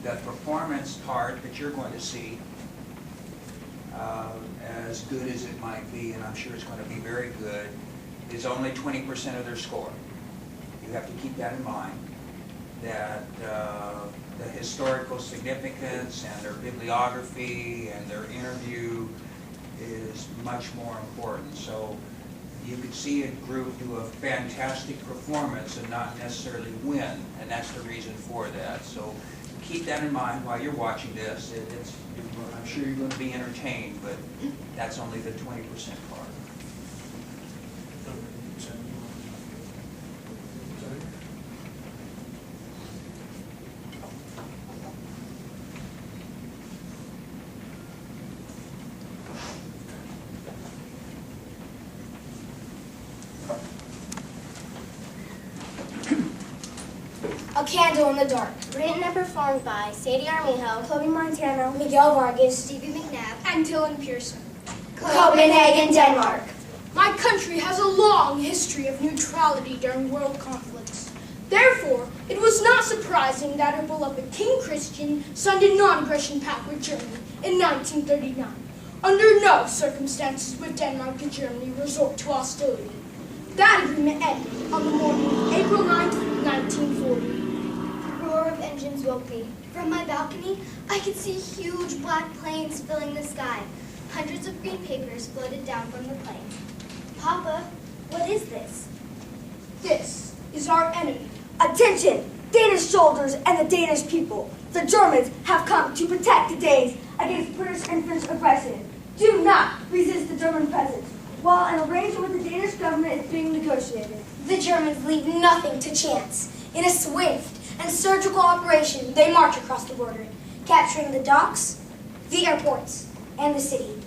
the performance part that you're going to see, as good as it might be, and I'm sure it's going to be very good, is only 20% of their score. You have to keep that in mind, that the historical significance and their bibliography and their interview is much more important. So you could see a group do a fantastic performance and not necessarily win, and that's the reason for that. So keep that in mind while you're watching this. I'm sure you're going to be entertained, but that's only the 20% part. A Candle in the Dark. Written and performed by Sadie Armijo, Chloe Montano, Miguel Vargas, Stevie McNabb, and Dylan Pearson. Copenhagen, Denmark. My country has a long history of neutrality during world conflicts. Therefore, it was not surprising that her beloved King Christian signed a non-aggression pact with Germany in 1939. Under no circumstances would Denmark and Germany resort to hostility. That agreement ended on the morning of April 9, 1940. The roar of engines woke me. From my balcony, I could see huge black planes filling the sky. Hundreds of green papers floated down from the plane. Papa, what is this? This is our enemy. Attention, Danish soldiers and the Danish people. The Germans have come to protect the Danes against British and French aggression. Do not resist the German presence while an arrangement with the Danish government is being negotiated. The Germans leave nothing to chance. In a swift and surgical operation, they march across the border, capturing the docks, the airports, and the city.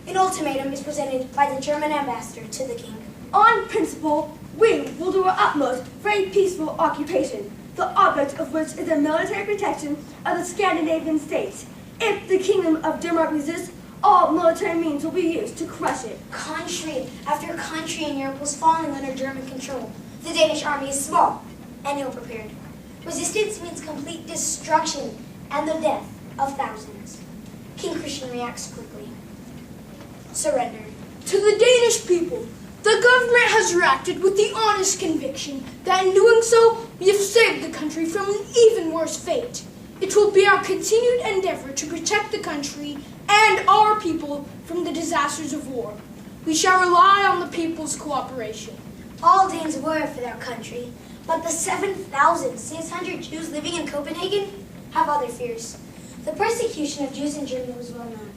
An ultimatum is presented by the German ambassador to the king. On principle, we will do our utmost for a peaceful occupation, the object of which is the military protection of the Scandinavian states. If the Kingdom of Denmark resists, all military means will be used to crush it. Country after country in Europe was falling under German control. The Danish army is small and ill-prepared. Resistance means complete destruction and the death of thousands. King Christian reacts quickly. Surrender. To the Danish people, the government has reacted with the honest conviction that in doing so, we have saved the country from an even worse fate. It will be our continued endeavor to protect the country and our people from the disasters of war. We shall rely on the people's cooperation. All Danes were for their country, but the 7,600 Jews living in Copenhagen have other fears. The persecution of Jews in Germany was well known.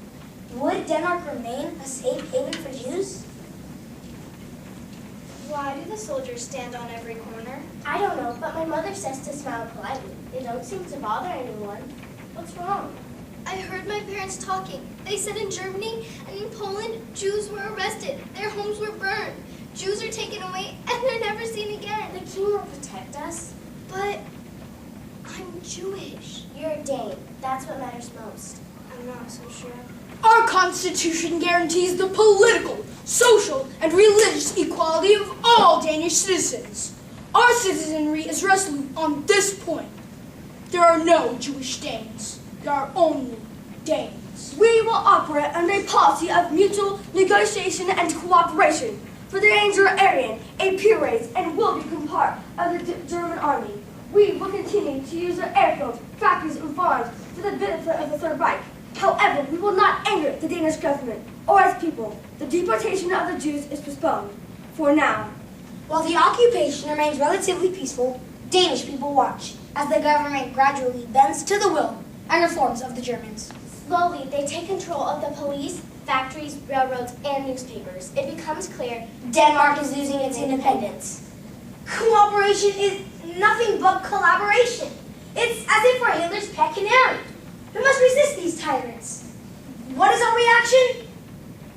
Would Denmark remain a safe haven for Jews? Why do the soldiers stand on every corner? I don't know, but my mother says to smile politely. They don't seem to bother anyone. What's wrong? I heard my parents talking. They said in Germany and in Poland, Jews were arrested. Their homes were burned. Jews are taken away and they're never seen again. The king will protect us. But I'm Jewish. You're a Dane. That's what matters most. I'm not so sure. Our Constitution guarantees the political, social, and religious equality of all Danish citizens. Our citizenry is resolute on this point. There are no Jewish Danes. There are only Danes. We will operate under a policy of mutual negotiation and cooperation. For the Danes are Aryan, a pure race, and will become part of the German army. We will continue to use our airfields, factories, and farms for the benefit of the Third Reich. However, we will not anger the Danish government or its people. The deportation of the Jews is postponed for now. While the occupation remains relatively peaceful, Danish people watch as the government gradually bends to the will and reforms of the Germans. Slowly, they take control of the police, factories, railroads, and newspapers. It becomes clear Denmark is losing its independence. Cooperation is nothing but collaboration. It's as if we're Hitler's pet canary. We must resist these tyrants. What is our reaction?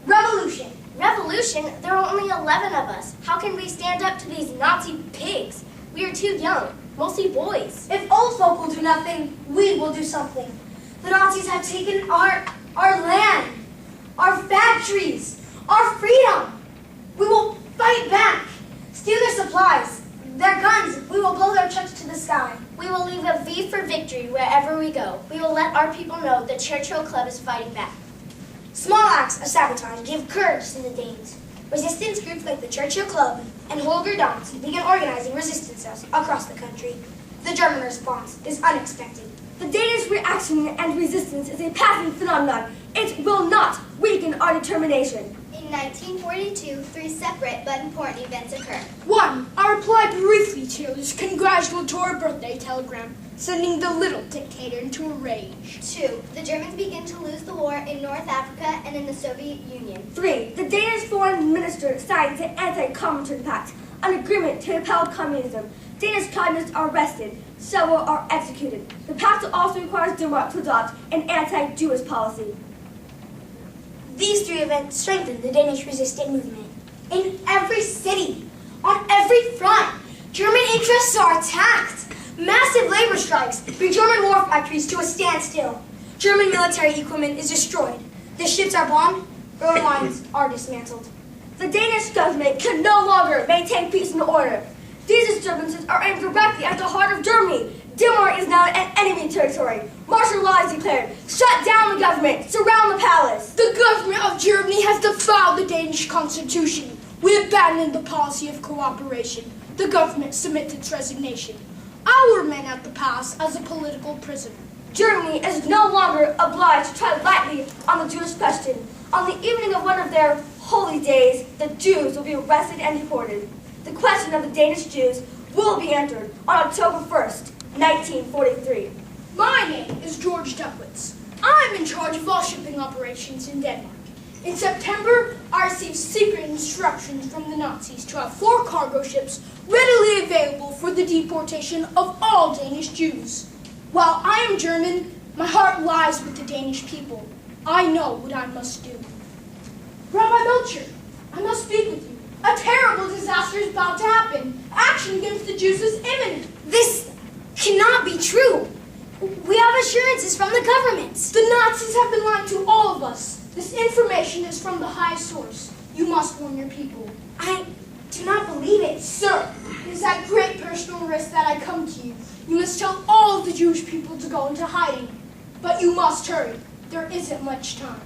Revolution. Revolution? There are only 11 of us. How can we stand up to these Nazi pigs? We are too young, mostly boys. If old folk will do nothing, we will do something. The Nazis have taken our land, our factories, our freedom. We will fight back, steal their supplies, their guns, we will blow their trucks to the sky. We will leave a V for victory wherever we go. We will let our people know the Churchill Club is fighting back. Small acts of sabotage gave courage to the Danes. Resistance groups like the Churchill Club and Holger Dansk began organizing resistance across the country. The German response is unexpected. The Danish reaction and resistance is a passing phenomenon. It will not weaken our determination. In 1942, 3 separate but important events occur. 1. I replied briefly to his congratulatory birthday telegram, sending the little dictator into a rage. 2. The Germans begin to lose the war in North Africa and in the Soviet Union. 3. The Danish foreign minister signs the Anti-Comintern Pact, an agreement to repel communism. Danish communists are arrested. Several are executed. The pact also requires Denmark to adopt an anti-Jewish policy. These 3 events strengthened the Danish resistance movement. In every city, on every front, German interests are attacked. Massive labor strikes bring German war factories to a standstill. German military equipment is destroyed. The ships are bombed, railway lines are dismantled. The Danish government can no longer maintain peace and order. These disturbances are aimed directly at the heart of Germany. Denmark is now an enemy territory. Martial law is declared. Shut down the government. Surround the palace. The government of Germany has defiled the Danish constitution. We abandoned the policy of cooperation. The government submits its resignation. I will remain at the palace as a political prisoner. Germany is no longer obliged to tread lightly on the Jewish question. On the evening of one of their holy days, the Jews will be arrested and deported. The question of the Danish Jews will be answered on October 1st, 1943. My name is George Duckwitz. I'm in charge of all shipping operations in Denmark. In September, I received secret instructions from the Nazis to have 4 cargo ships readily available for the deportation of all Danish Jews. While I am German, my heart lies with the Danish people. I know what I must do. Rabbi Melcher, I must speak with you. A terrible disaster is about to happen. Action against the Jews is imminent. This cannot be true. We have assurances from the government. The Nazis have been lying to all of us. This information is from the highest source. You must warn your people. I do not believe it. Sir, it is at great personal risk that I come to you. You must tell all of the Jewish people to go into hiding. But you must hurry. There isn't much time.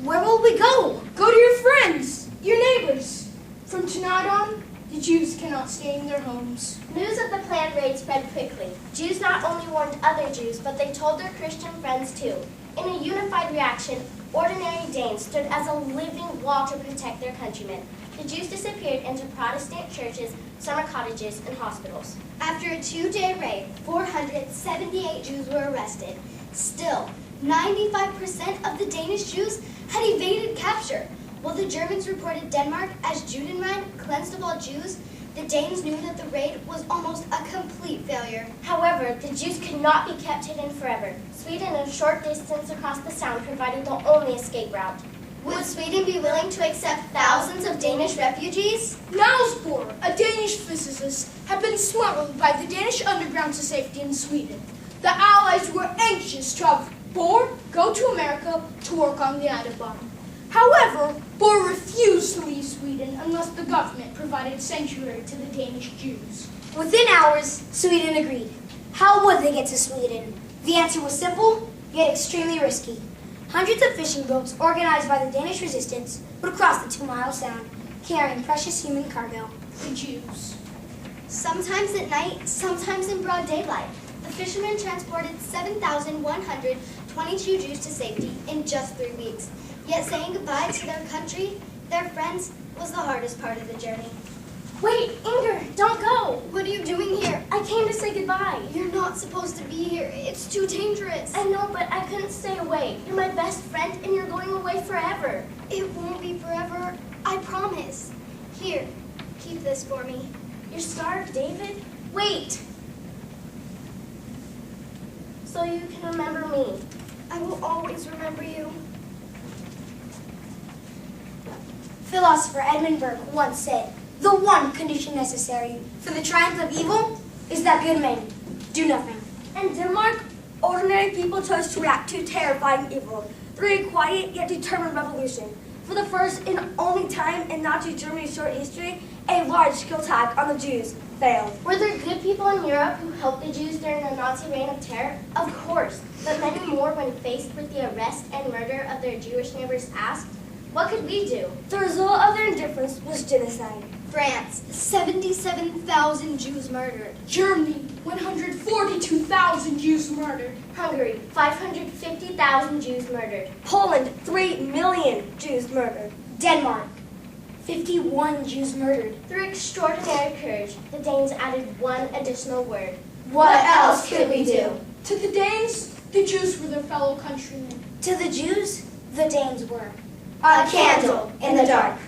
Where will we go? Go to your friends, your neighbors. From tonight on, the Jews cannot stay in their homes. News of the planned raid spread quickly. Jews not only warned other Jews, but they told their Christian friends too. In a unified reaction, ordinary Danes stood as a living wall to protect their countrymen. The Jews disappeared into Protestant churches, summer cottages, and hospitals. After a 2-day raid, 478 Jews were arrested. Still, 95% of the Danish Jews had evaded capture. While the Germans reported Denmark as Judenrein, cleansed of all Jews, the Danes knew that the raid was almost a complete failure. However, the Jews could not be kept hidden forever. Sweden, a short distance across the Sound, provided the only escape route. Would Sweden be willing to accept thousands of Danish refugees? Niels Bohr, a Danish physicist, had been smuggled by the Danish underground to safety in Sweden. The Allies were anxious to have Bohr go to America to work on the atom bomb. However, Bohr refused to leave Sweden unless the government provided sanctuary to the Danish Jews. Within hours, Sweden agreed. How would they get to Sweden? The answer was simple, yet extremely risky. Hundreds of fishing boats organized by the Danish resistance would cross the 2-mile sound, carrying precious human cargo. The Jews. Sometimes at night, sometimes in broad daylight. The fishermen transported 7,122 Jews to safety in just 3 weeks. Yet saying goodbye to their country, their friends, was the hardest part of the journey. Wait, Inger, don't go. What are you doing here? I came to say goodbye. You're not supposed to be here. It's too dangerous. I know, but I couldn't stay away. You're my best friend, and you're going away forever. It won't be forever. I promise. Here, keep this for me. Your Star of David? Wait. So you can remember me. I will always remember you. Philosopher Edmund Burke once said, "The one condition necessary for the triumph of evil is that good men do nothing." In Denmark, ordinary people chose to react to terrifying evil through a quiet yet determined revolution. For the first and only time in Nazi Germany's short history, a large-scale attack on the Jews failed. Were there good people in Europe who helped the Jews during the Nazi reign of terror? Of course, but many more, when faced with the arrest and murder of their Jewish neighbors, asked, what could we do? The result of their indifference was genocide. France, 77,000 Jews murdered. Germany, 142,000 Jews murdered. Hungary, 550,000 Jews murdered. Poland, 3 million Jews murdered. Denmark, 51 Jews murdered. through extraordinary courage, the Danes added one additional word. What else could we do? To the Danes, the Jews were their fellow countrymen. To the Jews, the Danes were A candle in the dark.